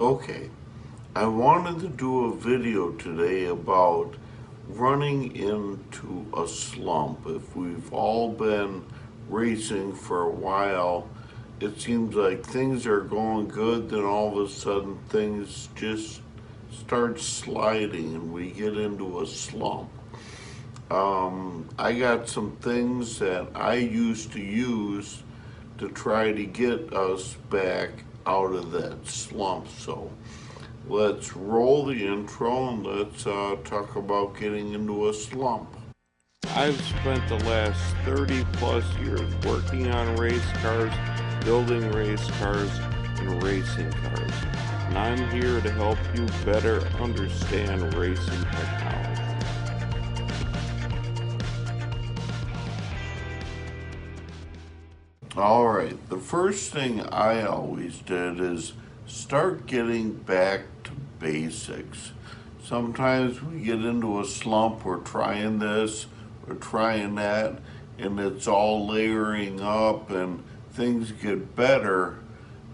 Okay, I wanted to do a video today about running into a slump. If we've all been racing for a while, it seems like things are going good, then all of a sudden things just start sliding and we get into a slump. I got some things that I used to use to try to get us back out of that slump. So let's roll the intro and let's talk about getting into a slump. I've spent the last 30 plus years working on race cars, building race cars, and racing cars. And I'm here to help you better understand racing technology. All right, the first thing I always did is start getting back to basics. Sometimes we get into a slump, we're trying this, we're trying that, and it's all layering up and things get better.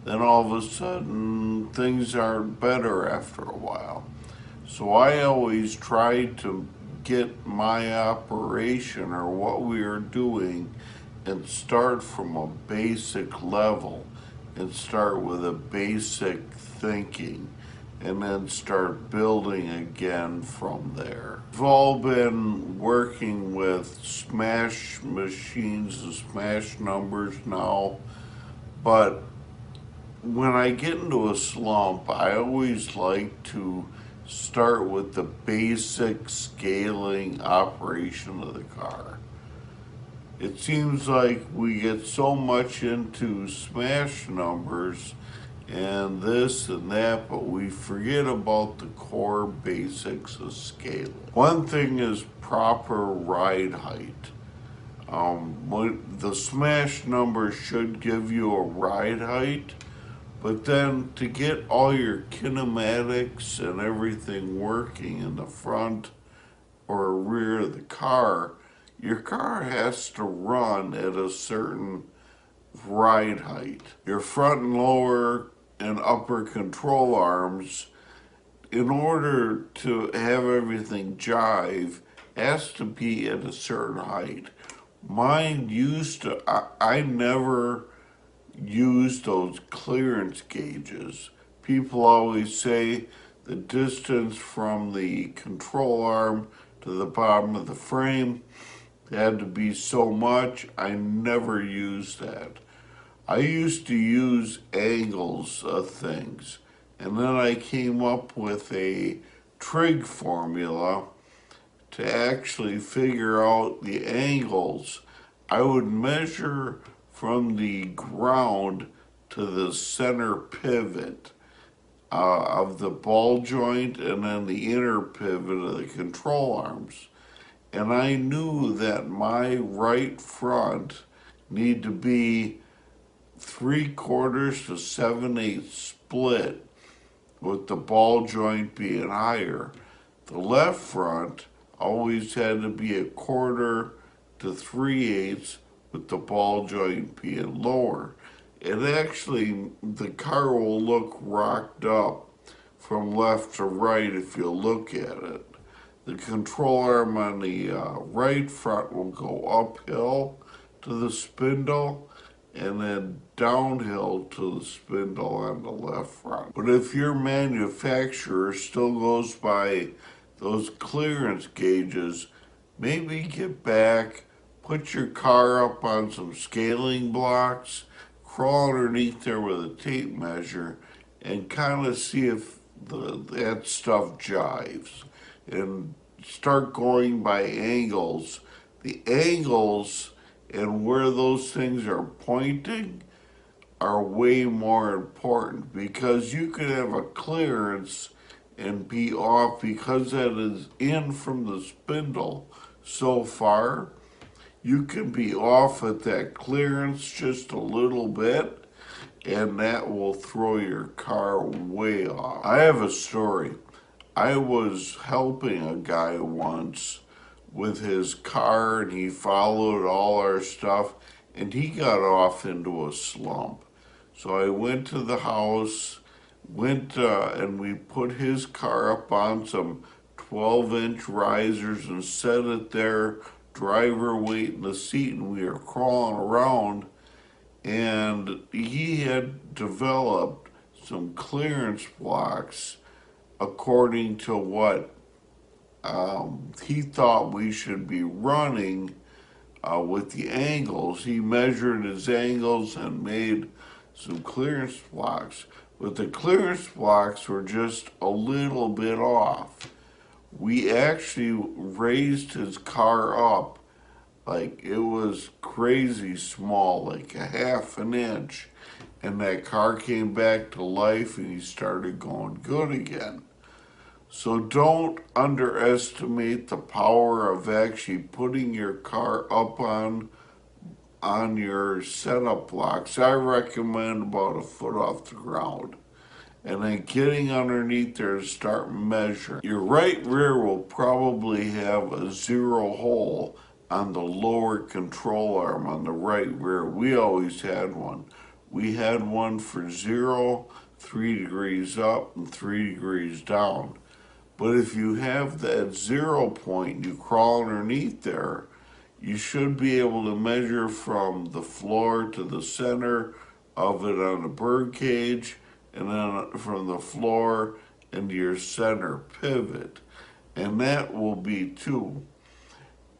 Then all of a sudden, things aren't better after a while. So I always try to get my operation or what we are doing and start from a basic level and start with a basic thinking and then start building again from there. We've all been working with smash machines and smash numbers now, but when I get into a slump, I always like to start with the basic scaling operation of the car. It seems like we get so much into smash numbers and this and that, but we forget about the core basics of scaling. One thing is proper ride height. The smash number should give you a ride height, but then to get all your kinematics and everything working in the front or rear of the car, your car has to run at a certain ride height. Your front and lower and upper control arms, in order to have everything jive, has to be at a certain height. Mine used to, I never used those clearance gauges. People always say the distance from the control arm to the bottom of the frame had to be so much. I never used that. I used to use angles of things, and then I came up with a trig formula to actually figure out the angles. I would measure from the ground to the center pivot of the ball joint and then the inner pivot of the control arms. And I knew that my right front need to be 3/4 to 7/8 split, with the ball joint being higher. The left front always had to be 1/4 to 3/8, with the ball joint being lower. It actually, the car will look rocked up from left to right if you look at it. The control arm on the right front will go uphill to the spindle and then downhill to the spindle on the left front. But if your manufacturer still goes by those clearance gauges, maybe get back, put your car up on some scaling blocks, crawl underneath there with a tape measure, and kind of see if that stuff jives. And start going by angles. The angles and where those things are pointing are way more important, because you could have a clearance and be off because that is in from the spindle so far. You can be off at that clearance just a little bit, and that will throw your car way off. I have a story. I was helping a guy once with his car, and he followed all our stuff, and he got off into a slump. So I went to the house. went and we put his car up on some 12-inch risers and set it there, driver weight in the seat, and we were crawling around. And he had developed some clearance blocks according to what he thought we should be running with the angles. He measured his angles and made some clearance blocks, but the clearance blocks were just a little bit off. We actually raised his car up like it was crazy small, like a half an inch, and that car came back to life and he started going good again. So don't underestimate the power of actually putting your car up on your setup blocks. I recommend about a foot off the ground. And then getting underneath there to start measuring. Your right rear will probably have a zero hole on the lower control arm on the right rear. We always had one. We had one for 0, 3 degrees up, and 3 degrees down. But if you have that 0 point, you crawl underneath there, you should be able to measure from the floor to the center of it on the bird cage, and then from the floor into your center pivot. And that will be 2.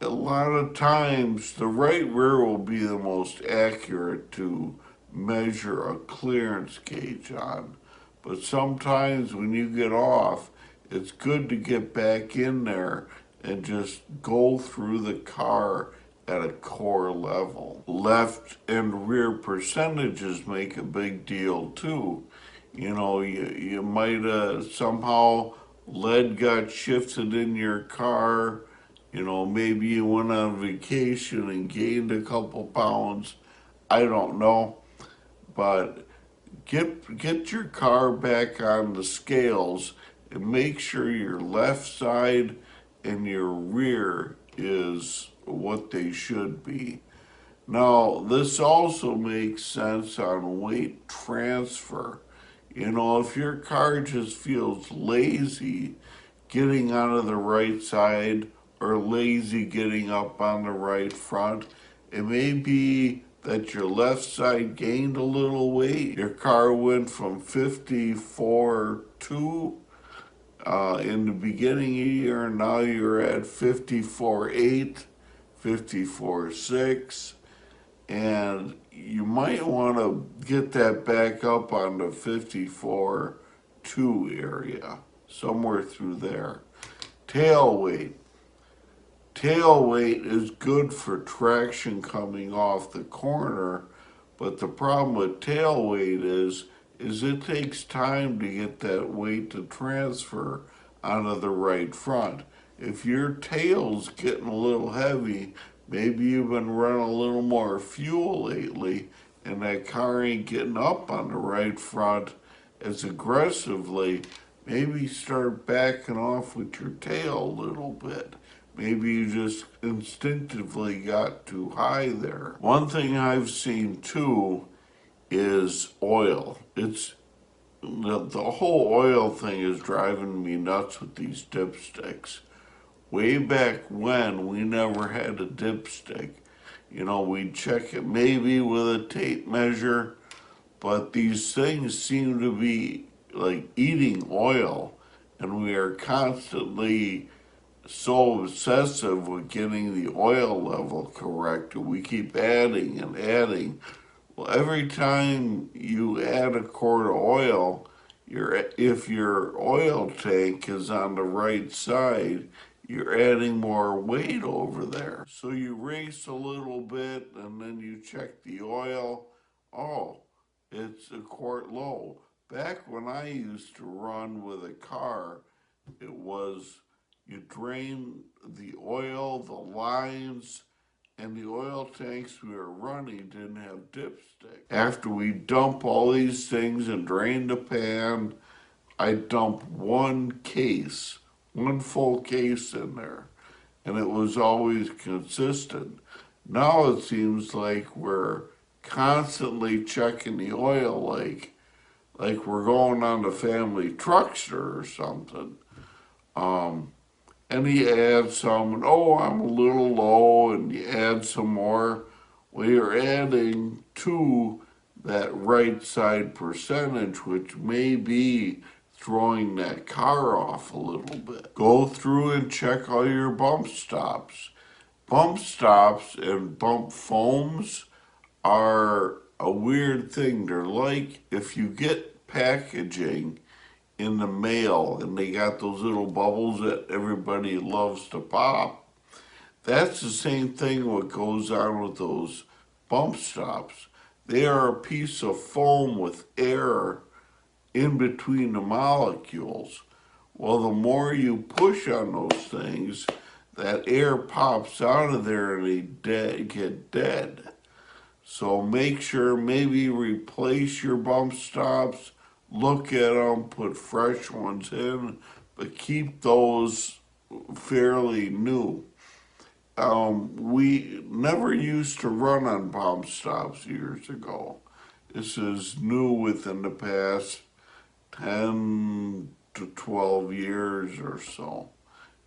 A lot of times, the right rear will be the most accurate to measure a clearance gauge on. But sometimes when you get off, it's good to get back in there and just go through the car at a core level. Left and rear percentages make a big deal too. You know, you might somehow lead got shifted in your car. You know, maybe you went on vacation and gained a couple pounds. I don't know, but get your car back on the scales and make sure your left side and your rear is what they should be. Now, this also makes sense on weight transfer. You know, if your car just feels lazy getting onto the right side or lazy getting up on the right front, it may be that your left side gained a little weight. Your car went from 54.2 in the beginning of the year, and now you're at 54.8, 54.6, and you might want to get that back up on the 54.2 area, somewhere through there. Tail weight. Tail weight is good for traction coming off the corner, but the problem with tail weight is it takes time to get that weight to transfer onto the right front. If your tail's getting a little heavy, maybe you've been running a little more fuel lately, and that car ain't getting up on the right front as aggressively, maybe start backing off with your tail a little bit. Maybe you just instinctively got too high there. One thing I've seen too is oil. It's the whole oil thing is driving me nuts with these dipsticks. Way back when, we never had a dipstick. You know, we'd check it maybe with a tape measure, but these things seem to be like eating oil, and we are constantly so obsessive with getting the oil level correct. We keep adding and adding. Well, every time you add a quart of oil, if your oil tank is on the right side, you're adding more weight over there. So you race a little bit and then you check the oil. Oh, it's a quart low. Back when I used to run with a car, it was you drain the oil, the lines, and the oil tanks we were running didn't have dipstick. After we dump all these things and drain the pan, I dump one case, one full case in there, and it was always consistent. Now it seems like we're constantly checking the oil, like we're going on the family truckster or something. And he adds some, and oh, I'm a little low, and you add some more. Well, you're adding to that right side percentage, which may be throwing that car off a little bit. Go through and check all your bump stops. Bump stops and bump foams are a weird thing. They're like if you get packaging in the mail and they got those little bubbles that everybody loves to pop. That's the same thing what goes on with those bump stops. They are a piece of foam with air in between the molecules. Well, the more you push on those things, that air pops out of there and they get dead. So make sure maybe replace your bump stops, look at them, put fresh ones in, but keep those fairly new. We never used to run on bump stops years ago. This is new within the past 10 to 12 years or so.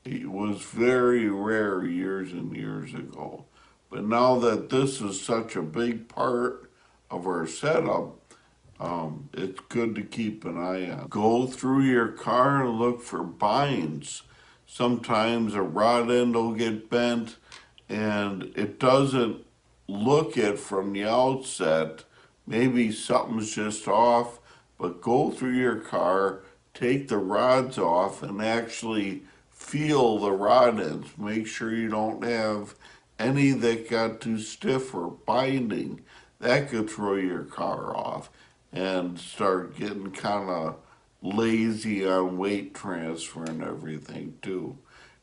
It was very rare years and years ago. But now that this is such a big part of our setup, it's good to keep an eye on. Go through your car and look for binds. Sometimes a rod end will get bent and it doesn't look it from the outset. Maybe something's just off, but go through your car, take the rods off and actually feel the rod ends. Make sure you don't have any that got too stiff or binding. That could throw your car off and start getting kind of lazy on weight transfer and everything too.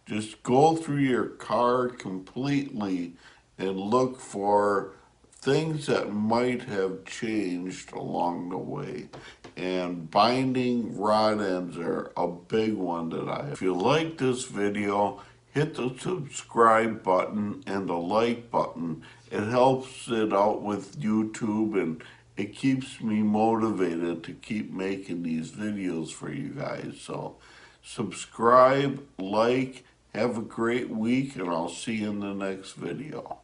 Just go through your car completely and look for things that might have changed along the way. And binding rod ends are a big one that I have. If you like this video, hit the subscribe button and the like button. It helps it out with YouTube and it keeps me motivated to keep making these videos for you guys. So subscribe, like, have a great week, and I'll see you in the next video.